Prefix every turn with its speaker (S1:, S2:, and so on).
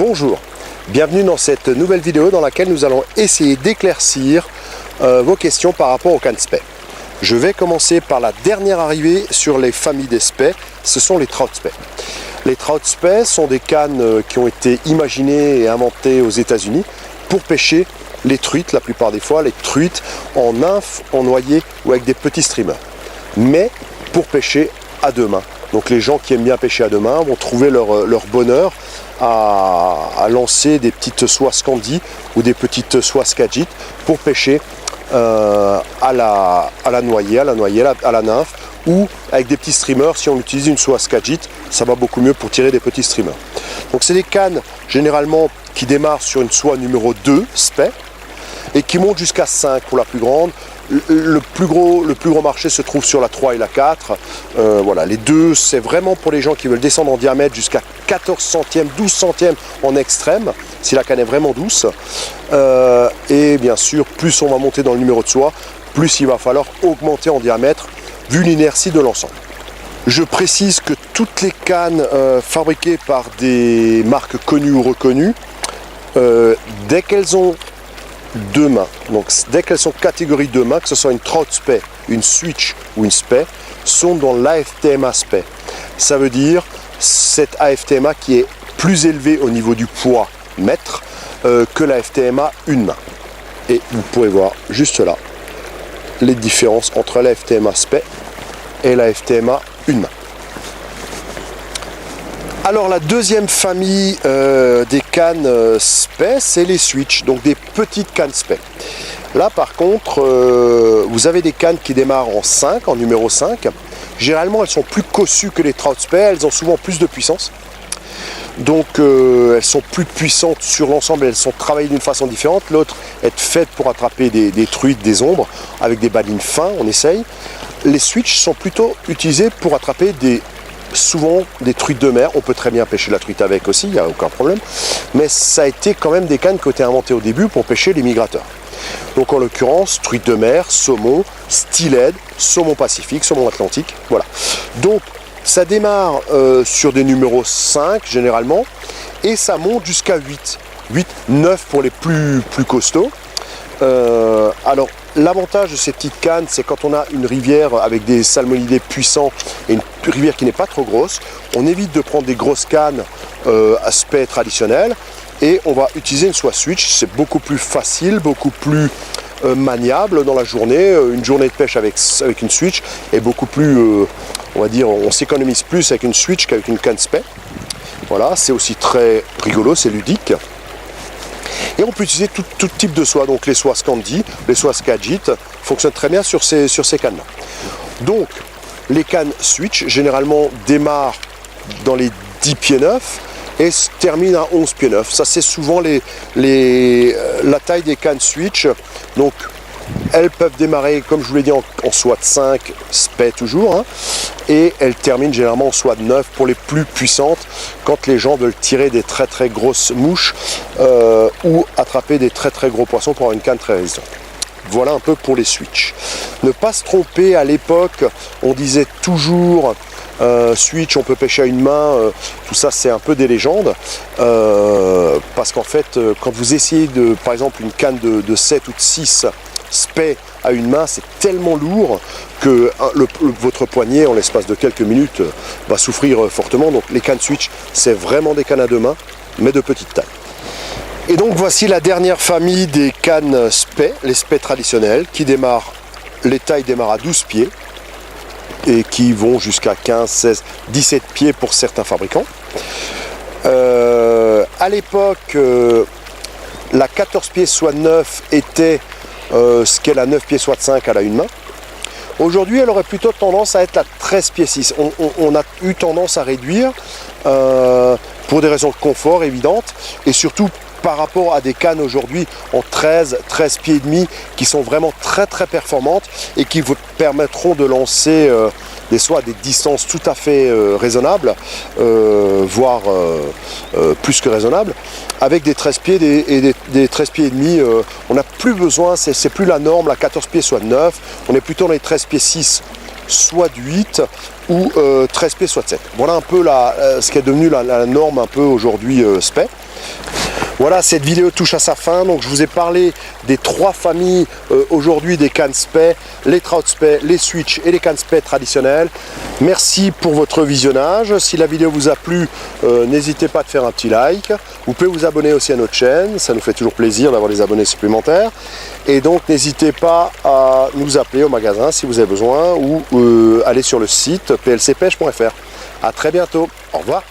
S1: Bonjour, bienvenue dans cette nouvelle vidéo dans laquelle nous allons essayer d'éclaircir vos questions par rapport aux cannes spey. Je vais commencer par la dernière arrivée sur les familles des spey, ce sont les trout spey. Les trout spey sont des cannes qui ont été imaginées et inventées aux États-Unis pour pêcher les truites, la plupart des fois, les truites en nymphe, en noyer ou avec des petits streamers. Mais pour pêcher à deux mains. Donc les gens qui aiment bien pêcher à deux mains vont trouver leur bonheur à lancer des petites soies scandi ou des petites soies skagit pour pêcher à la noyer, à la nymphe, ou avec des petits streamers. Si on utilise une soie skagit, ça va beaucoup mieux pour tirer des petits streamers. Donc c'est des cannes généralement qui démarrent sur une soie numéro 2 spey et qui montent jusqu'à 5 pour la plus grande. Le plus gros marché se trouve sur la 3 et la 4. Voilà, les deux, c'est vraiment pour les gens qui veulent descendre en diamètre jusqu'à 14 centièmes, 12 centièmes en extrême, si la canne est vraiment douce. Et bien sûr, plus on va monter dans le numéro de soie, plus il va falloir augmenter en diamètre, vu l'inertie de l'ensemble. Je précise que toutes les cannes fabriquées par des marques connues ou reconnues, dès qu'elles ont deux mains, donc dès qu'elles sont catégorie deux mains, que ce soit une trout spey, une switch ou une spey, sont dans l'AFTMA spey. Ça veut dire cette AFTMA qui est plus élevée au niveau du poids mètre que la FTMA une main. Et vous pouvez voir juste là les différences entre la FTMA spey et la FTMA une main. Alors la deuxième famille des cannes spey, c'est les switch, donc des petites cannes spey. Là par contre, vous avez des cannes qui démarrent en 5, en numéro 5. Généralement elles sont plus cossues que les trout spey, elles ont souvent plus de puissance. Donc elles sont plus puissantes sur l'ensemble, elles sont travaillées d'une façon différente. L'autre est faite pour attraper des truites, des ombres, avec des balines fins, on essaye. Les switch sont plutôt utilisées pour attraper souvent des truites de mer. On peut très bien pêcher la truite avec aussi, il n'y a aucun problème. Mais ça a été quand même des cannes qui ont été inventées au début pour pêcher les migrateurs. Donc en l'occurrence, truite de mer, saumon, steelhead, saumon pacifique, saumon atlantique, voilà. Donc ça démarre sur des numéros 5 généralement, et ça monte jusqu'à 8, 9 pour les plus costauds. Alors l'avantage de ces petites cannes, c'est quand on a une rivière avec des salmonidés puissants et une rivière qui n'est pas trop grosse, on évite de prendre des grosses cannes à spey traditionnelles et on va utiliser une soie switch. C'est beaucoup plus facile, beaucoup plus maniable dans la journée. Une journée de pêche avec une switch est beaucoup plus, on va dire, on s'économise plus avec une switch qu'avec une canne spey. Voilà, c'est aussi très rigolo, c'est ludique. Et on peut utiliser tout type de soie, donc les soies scandi, les soies skagit fonctionnent très bien sur ces cannes-là. Donc les cannes switch généralement démarrent dans les 10 pieds 9 et se terminent à 11 pieds 9. Ça c'est souvent la taille des cannes switch. Donc elles peuvent démarrer, comme je vous l'ai dit, en soie de 5, spey toujours, hein, et elles terminent généralement en soie de 9 pour les plus puissantes, quand les gens veulent tirer des très très grosses mouches ou attraper des très très gros poissons pour avoir une canne très résistante. Voilà un peu pour les switch. Ne pas se tromper, à l'époque, on disait toujours switch, on peut pêcher à une main, tout ça c'est un peu des légendes, parce qu'en fait, quand vous essayez par exemple une canne de 7 ou de 6 spey à une main, c'est tellement lourd que votre poignet, en l'espace de quelques minutes, va souffrir fortement. Donc les cannes switch, c'est vraiment des cannes à deux mains, mais de petite taille. Et donc voici la dernière famille des cannes spey, les spey traditionnelles, qui démarrent, les tailles démarrent à 12 pieds et qui vont jusqu'à 15, 16, 17 pieds pour certains fabricants. À l'époque, la 14 pieds soit 9 était ce qu'est la 9 pieds soit 5 à la une main. Aujourd'hui, elle aurait plutôt tendance à être la 13 pieds 6. On a eu tendance à réduire pour des raisons de confort évidentes et surtout par rapport à des cannes aujourd'hui en 13 pieds et demi qui sont vraiment très très performantes et qui vous permettront de lancer des soies à des distances tout à fait raisonnables, voire plus que raisonnables, avec des 13 pieds et des 13 pieds et demi. On n'a plus besoin, c'est plus la norme, la 14 pieds soit 9, on est plutôt dans les 13 pieds 6 soit du 8 ou 13P, soit de 7. Voilà un peu ce qui est devenu la norme un peu aujourd'hui SPEC. Voilà, cette vidéo touche à sa fin, donc je vous ai parlé des 3 familles aujourd'hui des cannes SPEC, les Trout SPEC, les Switch et les cannes SPEC traditionnelles. Merci pour votre visionnage. Si la vidéo vous a plu, n'hésitez pas à faire un petit like. Vous pouvez vous abonner aussi à notre chaîne, ça nous fait toujours plaisir d'avoir des abonnés supplémentaires. Et donc n'hésitez pas à nous appeler au magasin si vous avez besoin ou aller sur le site plcpêche.fr. A très bientôt, au revoir.